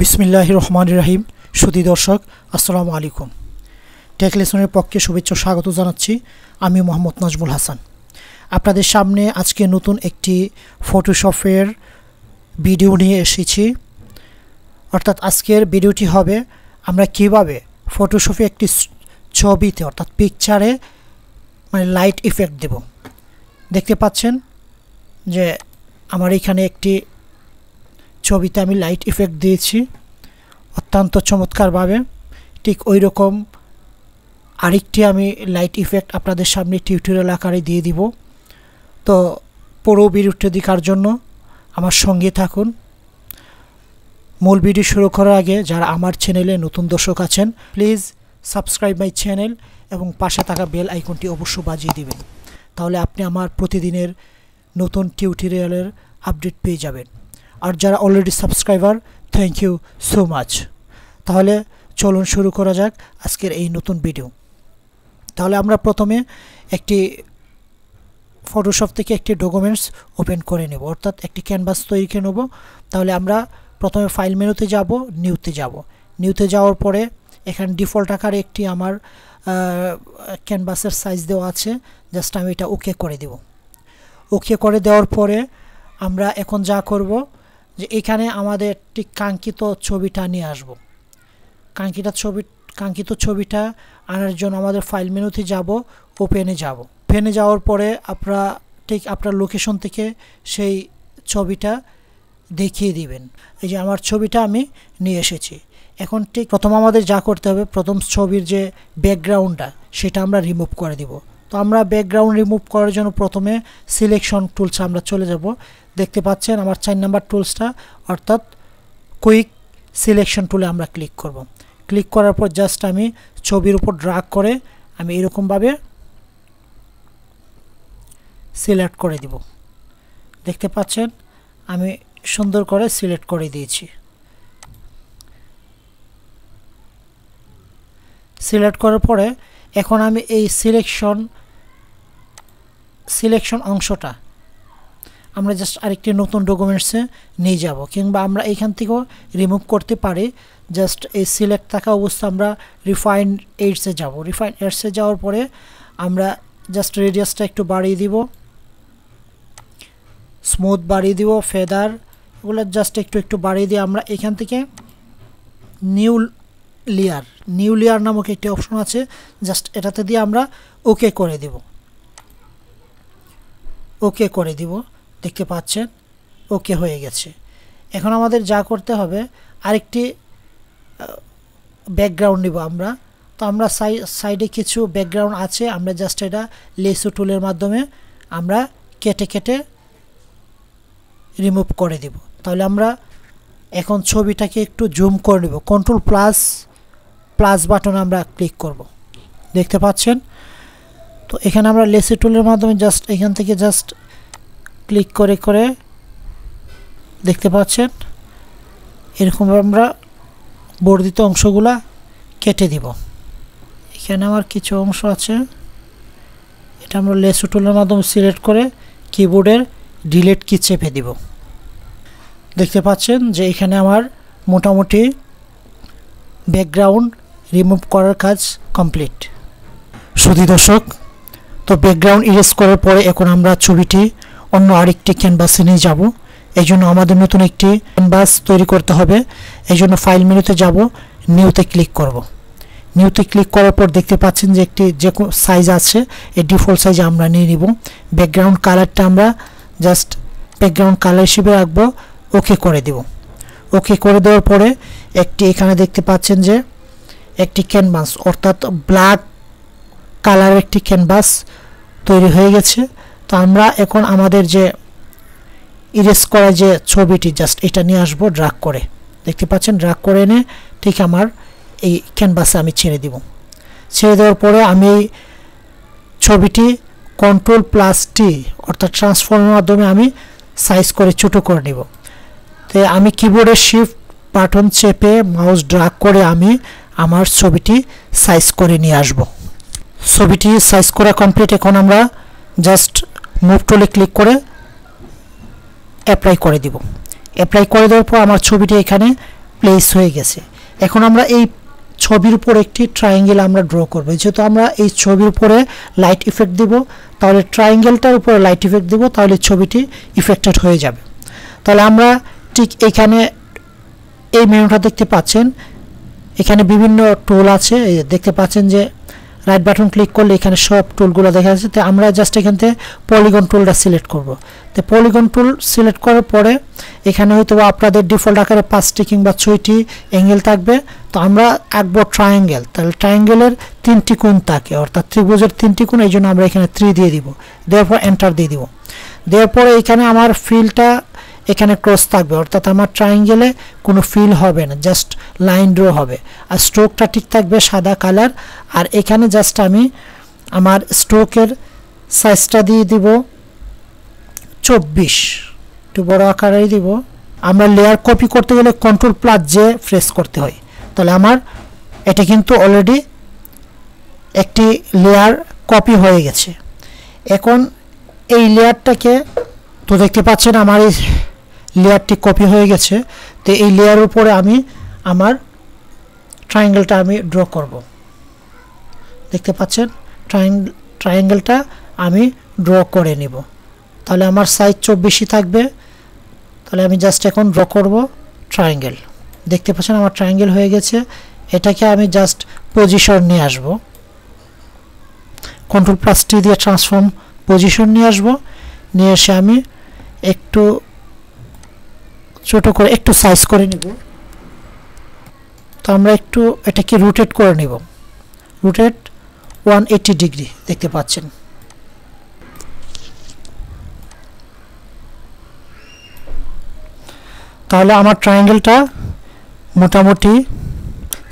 বিসমিল্লাহির রহমানির রহিম। সুধী দর্শক, আসসালামু আলাইকুম। টেক লেসনের পক্ষে শুভেচ্ছা স্বাগত জানাচ্ছি। আমি মোহাম্মদ নাজমুল হাসান। আপনাদের সামনে আজকে নতুন একটি ফটোশপের ভিডিও নিয়ে এসেছি। অর্থাৎ আজকের ভিডিওটি হবে আমরা কিভাবে ফটোশপে একটি ছবিতে অর্থাৎ পিকচারে লাইট ইফেক্ট দেব। দেখতে পাচ্ছেন যে আমার এখানে একটি ছবিতে আমি লাইট ইফেক্ট দিয়েছি অত্যন্ত চমৎকারভাবে। ঠিক ওই রকম আরেকটি আমি লাইট ইফেক্ট আপনাদের সামনে টিউটোরিয়াল আকারে দিয়ে দিব। তো পুরো ভিডিওটি দেখার জন্য আমার সঙ্গে থাকুন। মূল ভিডিও শুরু করার আগে যারা আমার চ্যানেলে নতুন দর্শক আছেন, প্লিজ সাবস্ক্রাইব মাই চ্যানেল এবং পাশে থাকা বেল আইকনটি অবশ্যই বাজিয়ে দিবেন। তাহলে আপনি আমার প্রতিদিনের নতুন টিউটোরিয়ালের আপডেট পেয়ে যাবেন। আর যারা already subscriber, thank you so much. তাহলে চলুন শুরু করা যাক আজকের এই নতুন ভিডিও। তাহলে আমরা প্রথমে একটি ফটোশপ থেকে একটি ডকুমেন্টস ওপেন করে নেব, অর্থাৎ একটি ক্যানভাস তৈরি করে নেব। তাহলে আমরা প্রথমে ফাইল মেনুতে যাব, নিউতে যাওয়ার পরে এখানে ডিফল্ট আকারে একটি আমার ক্যানভাসের সাইজ দেওয়া আছে। জাস্ট আমি এটা ওকে করে দেব। ওকে করে দেওয়ার পরে আমরা এখন যা করব যে এখানে আমাদের ঠিক কাঙ্ক্ষিত ছবিটা নিয়ে আসব। কাঙ্ক্ষিত ছবিটা আনার জন্য আমাদের ফাইল মেনুতে যাব, ওপেনে যাওয়ার পরে আপনার লোকেশন থেকে সেই ছবিটা দেখিয়ে দিবেন। এই যে আমার ছবিটা আমি নিয়ে এসেছি। এখন ঠিক প্রথম আমাদের যা করতে হবে, প্রথম ছবির যে ব্যাকগ্রাউন্ডটা সেটা আমরা রিমুভ করে দিব। তো আমরা ব্যাকগ্রাউন্ড রিমুভ করার জন্য প্রথমে সিলেকশন টুলসে আমরা চলে যাব। দেখতে পাচ্ছেন আমার 4 নাম্বার টুলসটা, অর্থাৎ কুইক সিলেকশন টুলে আমরা ক্লিক করব। ক্লিক করার পর জাস্ট আমি ছবির উপর ড্র্যাগ করে আমি এরকমভাবে সিলেক্ট করে দিব। দেখতে পাচ্ছেন আমি সুন্দর করে সিলেক্ট করে দিয়েছি। সিলেক্ট করার পরে এখন আমি এই সিলেকশন অংশটা আমরা জাস্ট আরেকটি নতুন ডকুমেন্টসে নিয়ে যাব, কিংবা আমরা এইখান থেকেও রিমুভ করতে পারি। জাস্ট এই সিলেক্ট থাকা অবস্থা আমরা রিফাইন এডসে যাব। রিফাইন এডসে যাওয়ার পরে আমরা জাস্ট রেডিয়াসটা একটু বাড়িয়ে দিব, স্মুথ বাড়িয়ে দিব, ফেদার এগুলো জাস্ট একটু বাড়িয়ে দিয়ে আমরা এখান থেকে নিউ লেয়ার নামক একটি অপশন আছে, জাস্ট এটাতে দিয়ে আমরা ওকে করে দিব। দেখতে পাচ্ছেন ওকে হয়ে গেছে। এখন আমাদের যা করতে হবে আরেকটি ব্যাকগ্রাউন্ড নিব আমরা। তো আমরা সাইডে কিছু ব্যাকগ্রাউন্ড আছে, আমরা জাস্ট এটা লেসো টুলের মাধ্যমে আমরা কেটে রিমুভ করে দিব। তাহলে আমরা এখন ছবিটাকে একটু জুম করে নেব। কন্ট্রোল প্লাস বাটন আমরা ক্লিক করব। দেখতে পাচ্ছেন তো এখানে আমরা লেসো টুলের মাধ্যমে জাস্ট এখান থেকে জাস্ট ক্লিক করে দেখতে পাচ্ছেন এরকম আমরা বর্ধিত অংশগুলা কেটে দিব। এখানে আমার কিছু অংশ আছে, এটা আমরা লেসো টুলের মাধ্যমে সিলেক্ট করে কিবোর্ডের ডিলিট কি চেপে দিব। দেখতে পাচ্ছেন যে এখানে আমার মোটামুটি ব্যাকগ্রাউন্ড রিমুভ করার কাজ কমপ্লিট। সুধী দর্শক, তো ব্যাকগ্রাউন্ড ইরেজ করার পরে এখন আমরা ছবিটি অন্য আরেকটি ক্যানভাসে নিয়ে যাব। এই জন্য আমাদের নতুন একটি ক্যানভাস তৈরি করতে হবে। এই জন্য ফাইল মেনুতে যাব, নিউতে ক্লিক করব। নিউতে ক্লিক করার পর দেখতে পাচ্ছেন যে একটি যে সাইজ আছে এই ডিফল্ট সাইজে আমরা নিয়ে নিব। ব্যাকগ্রাউন্ড কালারটা আমরা জাস্ট ব্যাকগ্রাউন্ড কালার হিসেবে রাখবো, ওকে করে দেব। ওকে করে দেওয়ার পরে এখানে দেখতে পাচ্ছেন যে একটি ক্যানভাস অর্থাৎ ব্ল্যাক কালারের একটি ক্যানভাস তৈরি হয়ে গেছে। তো আমরা এখন আমাদের যে ইরেজ করা যে ছবিটি জাস্ট এটা নিয়ে আসবো ড্র্যাগ করে। দেখতে পাচ্ছেন ড্র্যাগ করে এনে ঠিক আমার এই ক্যানভাসে আমি ছেড়ে দিব। ছেড়ে দেওয়ার পরে আমি এই ছবিটি Ctrl+T অর্থাৎ ট্রান্সফর্মের মাধ্যমে আমি সাইজ করে ছোটো করে নেব। তো আমি কিবোর্ডের শিফট বাটন চেপে মাউস ড্র্যাগ করে আমি আমার ছবিটি সাইজ করে নিয়ে আসব। ছবিটি সাইজ করা কমপ্লিট। এখন আমরা জাস্ট মুভ টুলে ক্লিক করে অ্যাপ্লাই করে দিব। অ্যাপ্লাই করে দেওয়ার পর আমার ছবিটি এখানে প্লেস হয়ে গেছে। এখন আমরা এই ছবির উপর একটি ট্রায়াঙ্গেল আমরা ড্র করব। যেহেতু আমরা এই ছবির উপরে লাইট ইফেক্ট দিব, তাহলে ট্রায়াঙ্গেলটার উপরে লাইট ইফেক্ট দিব, তাহলে ছবিটি ইফেক্টেড হয়ে যাবে। তাহলে আমরা ঠিক এখানে এই মেনুটা দেখতে পাচ্ছেন, এখানে বিভিন্ন টুল আছে, দেখতে পাচ্ছেন যে রাইট বাটন ক্লিক করলে এখানে সব টুলগুলো দেখা যাচ্ছে। তো আমরা জাস্ট এখান থেকে পলিগন টুলটা সিলেক্ট করব। তো পলিগন টুল সিলেক্ট করার পরে এখানে হয়তো আপনাদের ডিফল্ট আকারে 5টি কিংবা 6টি অ্যাঙ্গেল থাকবে। তো আমরা আঁকবো ট্রায়াঙ্গেল, তাহলে ট্রায়াঙ্গেলের 3টি কোণ থাকে, অর্থাৎ ত্রিভুজের 3টি কোণ, এই জন্য আমরা এখানে 3 দিয়ে দিব, দেওয়ার পর এন্টার দিয়ে দিব। দেওয়ার পরে এখানে আমার ফিলটা এখানে ক্রস থাকবে, অর্থাৎ আমার ট্রায়াঙ্গেলে কোনো ফিল হবে না, জাস্ট লাইন ড্র হবে। আর স্ট্রোকটা ঠিক থাকবে সাদা কালার। আর এখানে জাস্ট আমি আমার স্ট্রোকের সাইজটা দিয়ে দিব 24, একটু বড় আকারেই দিব। আমরা লেয়ার কপি করতে গেলে Ctrl+J প্রেস করতে হয়। তাহলে আমার এটা কিন্তু অলরেডি একটি লেয়ার কপি হয়ে গেছে। এখন এই লেয়ারটাকে তো দেখতে পাচ্ছেন আমার এই লেয়ারটি কপি হয়ে গেছে। তো এই লেয়ার উপরে আমি আমার ট্রায়াঙ্গেলটা আমি ড্র করব। দেখতে পাচ্ছেন ট্রায়াঙ্গেলটা আমি ড্র করে নিব। তাহলে আমার সাইজ 24ই থাকবে। তাহলে আমি জাস্ট এখন ড্র করব ট্রায়াঙ্গেল। দেখতে পাচ্ছেন আমার ট্রায়াঙ্গেল হয়ে গেছে। এটাকে আমি জাস্ট পজিশন নিয়ে আসব, Ctrl+T দিয়ে ট্রান্সফর্ম পজিশন নিয়ে আসব। নিয়ে এসে আমি একটু ছোট করে একটু সাইজ করে নিব। তো আমরা একটু এটাকে রোটেট করে নিব, রোটেট 180 ডিগ্রি, দেখতে পাচ্ছেন। তাহলে আমার ট্রায়াঙ্গেলটা মোটামুটি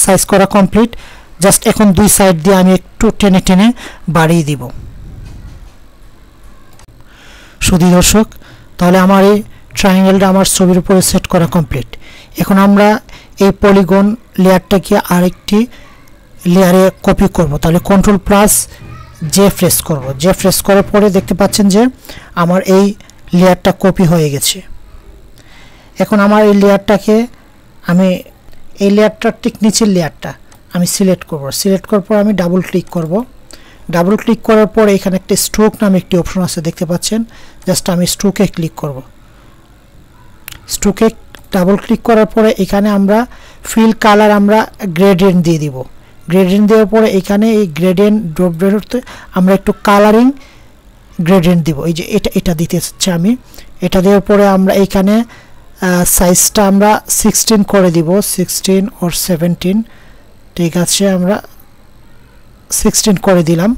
সাইজ করা কমপ্লিট। জাস্ট এখন দুই সাইড দিয়ে আমি একটু টেনে টেনে বাড়িয়ে দিব। শুধু দর্শক, তাহলে আমার এই ট্রায়াঙ্গেলটা আমার ছবির উপরে সেট করা কমপ্লিট। এখন আমরা এই পলিগন লেয়ারটাকে আরেকটি লেয়ারে কপি করব। তাহলে Ctrl+J প্রেস করব। জে প্রেস করার পরে দেখতে পাচ্ছেন যে আমার এই লেয়ারটা কপি হয়ে গেছে। এখন আমার এই লেয়ারটাকে আমি এই লেয়ারটার ঠিক নিচের লেয়ারটা আমি সিলেক্ট করব। সিলেক্ট করার পর আমি ডাবল ক্লিক করব। ডাবল ক্লিক করার পর এখানে একটা স্ট্রোক নামে একটি অপশন আছে, দেখতে পাচ্ছেন। জাস্ট আমি স্ট্রোকে ক্লিক করব। স্ট্রোকে ডাবল ক্লিক করার পরে এখানে আমরা ফিল কালার আমরা গ্রেডিয়েন্ট দিয়ে দিব। গ্রেডিয়েন্ট দেওয়ার পরে এখানে এই গ্রেডিয়েন্ট ড্রপ ডাউনতে আমরা একটু কালারিং গ্রেডিয়েন্ট দিব। এই যে এটা দিতে চাচ্ছি আমি। এটা দেওয়ার পরে আমরা এখানে সাইজটা আমরা 16 করে দিব, 16 or 17, ঠিক আছে, আমরা 16 করে দিলাম।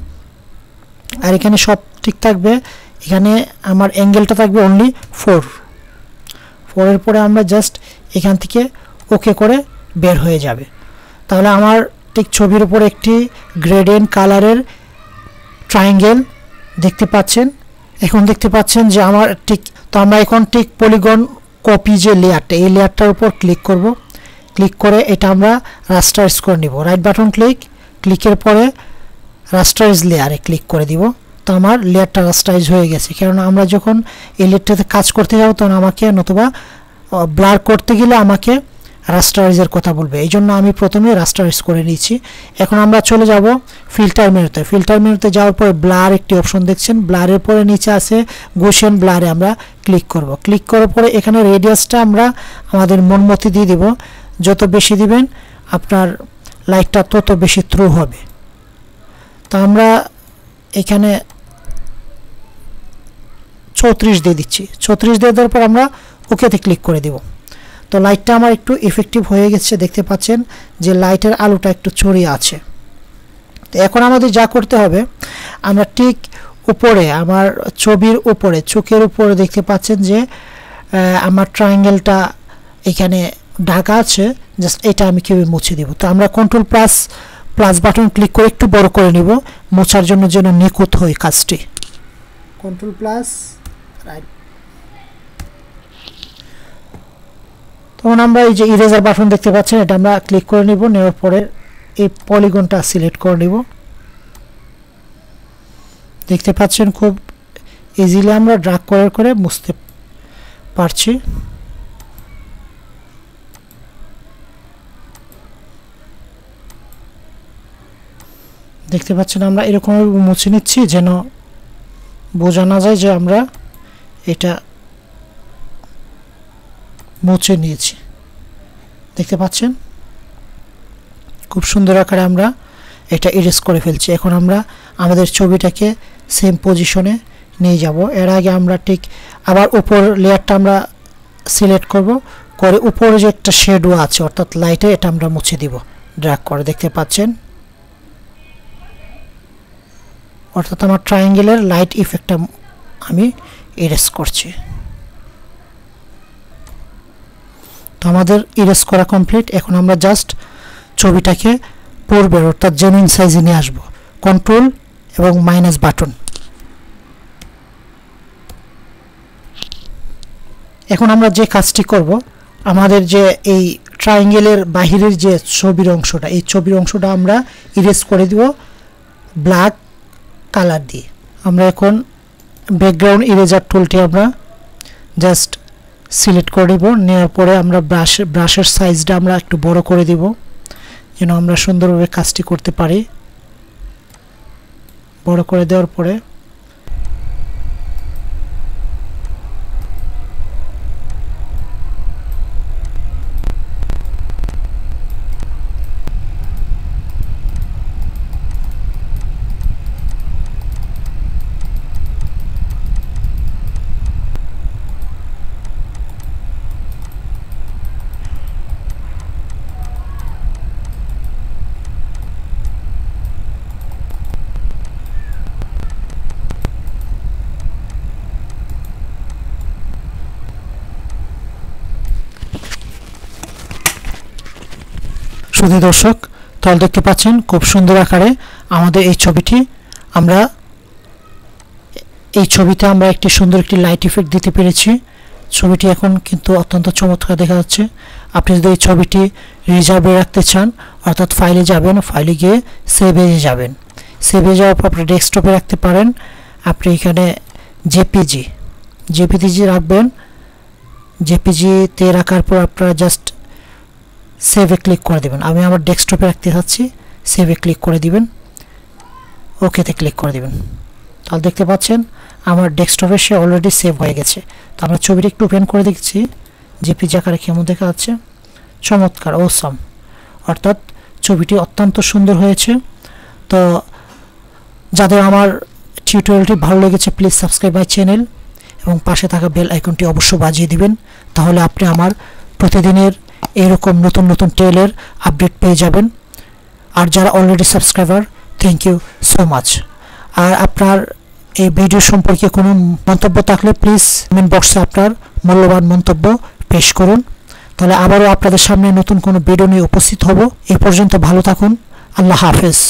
আর এখানে সব ঠিক থাকবে। এখানে আমার অ্যাঙ্গেলটা থাকবে অনলি 4 এর পরে আমরা জাস্ট এখান থেকে ওকে করে বের হয়ে যাবে। তাহলে আমার ঠিক ছবির উপর একটি গ্রেডিয়েন্ট কালারের ট্রায়াঙ্গেল দেখতে পাচ্ছেন। এখন দেখতে পাচ্ছেন যে আমার ঠিক, তো আমরা এখন ঠিক পলিগন কপি যে লেয়ারটা, এই লেয়ারটার উপর ক্লিক করব। ক্লিক করে এটা আমরা রাস্টারাইজ করে নিব। রাইট বাটন ক্লিকের পরে রাস্টারাইজ লেয়ারে ক্লিক করে দিব। তো আমার লেয়ারটা রাস্টারাইজ হয়ে গেছে। কেননা আমরা যখন এই লেয়ারটাতে কাজ করতে যাব তখন আমাকে নতুবা ব্লার করতে গেলে আমাকে রাস্টারাইজের কথা বলবে, এই জন্য আমি প্রথমে রাস্টারাইজ করে নিয়েছি। এখন আমরা চলে যাব ফিল্টার মেনুতে। ফিল্টার মেনুতে যাওয়ার পরে ব্লার একটি অপশন দেখছেন, ব্লারের পরে নিচে আছে গোশিয়ান ব্লারে আমরা ক্লিক করব। ক্লিক করার পরে এখানে রেডিয়াসটা আমরা আমাদের মনমতি দিয়ে দিব। যত বেশি দিবেন আপনার লাইটটা তত বেশি থ্রু হবে। তো আমরা এখানে 34 দিয়ে দিচ্ছি। 34 দিয়ে দেওয়ার পর আমরা ওকেতে ক্লিক করে দিব। তো লাইটটা আমার একটু ইফেক্টিভ হয়ে গেছে, দেখতে পাচ্ছেন যে লাইটের আলোটা একটু ছড়িয়ে আছে। তো এখন আমাদের যা করতে হবে, আমরা ঠিক উপরে আমার ছবির উপরে চোখের উপরে দেখতে পাচ্ছেন যে আমার ট্রায়াঙ্গেলটা এখানে ঢাকা আছে, জাস্ট এটা আমি কিভাবে মুছে দিব। তো আমরা Ctrl++ বাটন ক্লিক করে একটু বড় করে নিব, মোছার জন্য যেন নিখুঁত হয় কাজটি। Ctrl+ right. তখন আমরা এই যে ইরেজার বাটন দেখতে পাচ্ছেন, এটা আমরা ক্লিক করে নিব। নেওয়ার পরে এই পলিগনটা সিলেক্ট করে নিব। দেখতে পাচ্ছেন খুব ইজিলি আমরা ড্র্যাগ করে মুছতে পারছি। দেখতে পাচ্ছেন আমরা এরকম মুছে নিচ্ছি যেন বোঝা না যায় যে আমরা এটা মুছে নিয়েছি। দেখতে পাচ্ছেন খুব সুন্দর আকারে আমরা এটা ইরেজ করে ফেলছি। এখন আমরা আমাদের ছবিটাকে সেম পজিশনে নিয়ে যাব। এর আগে আমরা ঠিক আবার উপর লেয়ারটা আমরা সিলেক্ট করব, করে উপরে যে একটা শেডো আছে অর্থাৎ লাইটে, এটা আমরা মুছে দিব ড্র্যাগ করে। দেখতে পাচ্ছেন অর্থাৎ আমার ট্রায়াঙ্গেলের লাইট ইফেক্টটা আমি ইরেজ করছি। তো আমাদের ইরেজ করা কমপ্লিট। এখন আমরা জাস্ট ছবিটাকে পূর্বের অর্থাৎ জেনুইন সাইজে নিয়ে আসব। কন্ট্রোল এবং মাইনাস বাটন। এখন আমরা যে কাজটি করব, আমাদের যে এই ট্রায়াঙ্গেলের বাহিরের যে ছবির অংশটা, এই ছবির অংশটা আমরা ইরেজ করে দিব ব্ল্যাক কালার দিয়ে। আমরা এখন ব্যাকগ্রাউন্ড ইরেজার টুলটি আমরা জাস্ট সিলেক্ট করে দিব। নেওয়ার পরে আমরা ব্রাশের সাইজটা আমরা একটু বড় করে দিব যেন আমরা সুন্দরভাবে কাজটি করতে পারি। বড় করে দেওয়ার পরে শুধু দর্শক তাহলে দেখতে পাচ্ছেন খুব সুন্দর আকারে আমাদের এই ছবিটি আমরা একটি সুন্দর একটি লাইট ইফেক্ট দিতে পেরেছি। ছবিটি এখন কিন্তু অত্যন্ত চমৎকার দেখা যাচ্ছে। আপনি যদি এই ছবিটি রিজার্ভে রাখতে চান অর্থাৎ ফাইলে যাবেন, ফাইলে গিয়ে সেভে যাবেন। সেভে যাওয়ার পর আপনি ডেস্কটপে রাখতে পারেন। আপনি এখানে জেপিজি রাখবেন। জেপিজিতে রাখার পর আপনারা জাস্ট সেভে ক্লিক করে দেবেন। আমি আমার ডেস্কটপে রাখতে চাচ্ছি, সেভে ক্লিক করে দিবেন, ওকেতে ক্লিক করে দিবেন। তাহলে দেখতে পাচ্ছেন আমার ডেস্কটপে সে অলরেডি সেভ হয়ে গেছে। তো আমরা ছবিটা একটু ওপেন করে দেখছি জেপিজি আকারে কেমন দেখা যাচ্ছে। চমৎকার, অসাম, অর্থাৎ ছবিটি অত্যন্ত সুন্দর হয়েছে। তো যাদের আমার টিউটোরিয়ালটি ভালো লেগেছে প্লিজ সাবস্ক্রাইব মাই চ্যানেল এবং পাশে থাকা বেল আইকনটি অবশ্যই বাজিয়ে দিবেন। তাহলে আপনি আমার প্রতিদিনের এরকম নতুন নতুন টেলের আপডেট পেয়ে যাবেন। আর যারা already subscriber, thank you so much. আর আপনার এই ভিডিও সম্পর্কে কোনো মন্তব্য থাকলে প্লিজ কমেন্ট বক্সে আপনার মূল্যবান মন্তব্য পেশ করুন। তাহলে আবারও আপনাদের সামনে নতুন কোনো ভিডিও নিয়ে উপস্থিত হব। এই পর্যন্ত ভালো থাকুন। আল্লাহ হাফেজ।